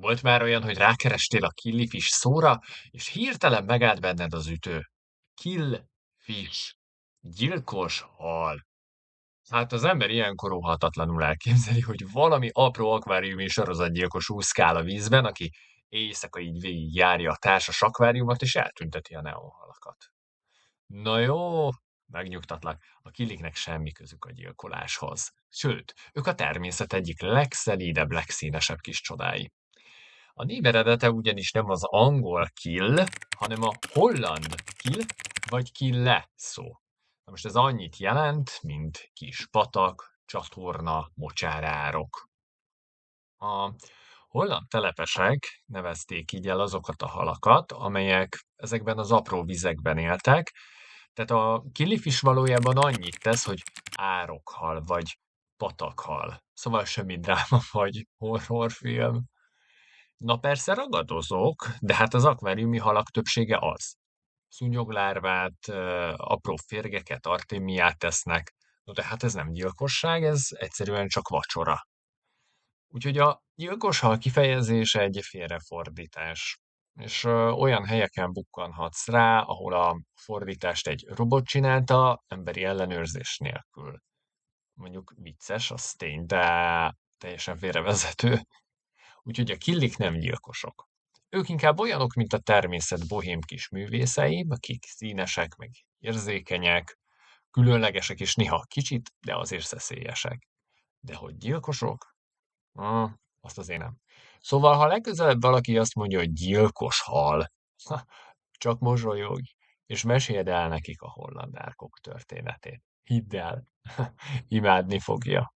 Volt már olyan, hogy rákerestél a Killfish szóra, és hirtelen megállt benned az ütő. Killfish. Gyilkos hal. Hát az ember ilyenkor óhatatlanul elképzeli, hogy valami apró akváriumi sorozatgyilkos úszkál a vízben, aki éjszaka így végig járja a társas akváriumot, és eltünteti a neonhalakat. Na jó, megnyugtatlak, a killiknek semmi közük a gyilkoláshoz. Sőt, ők a természet egyik legszelídebb, legszínesebb kis csodái. A név eredete ugyanis nem az angol kill, hanem a holland kill vagy kille szó. Na most ez annyit jelent, mint kis patak, csatorna, mocsárárok. A holland telepesek nevezték így el azokat a halakat, amelyek ezekben az apró vizekben éltek. Tehát a killifish valójában annyit tesz, hogy árokhal vagy patakhal. Szóval semmi dráma vagy horrorfilm. Na persze ragadozók, de hát az akváriumi halak többsége az. Szúnyoglárvát, apró férgeket, artémiát tesznek. No de hát ez nem gyilkosság, ez egyszerűen csak vacsora. Úgyhogy a gyilkos hal kifejezése egy félrefordítás. És olyan helyeken bukkanhatsz rá, ahol a fordítást egy robot csinálta, emberi ellenőrzés nélkül. Mondjuk vicces, az tény, de teljesen félrevezető. Úgyhogy a killik nem gyilkosok. Ők inkább olyanok, mint a természet bohém kis művészei, akik színesek, meg érzékenyek, különlegesek és néha kicsit, de azért szeszélyesek. De hogy gyilkosok? Azt azért nem. Szóval, ha legközelebb valaki azt mondja, hogy gyilkos hal, csak mosolyogj, és meséld el nekik a holland árkok történetét. Hidd el, imádni fogja.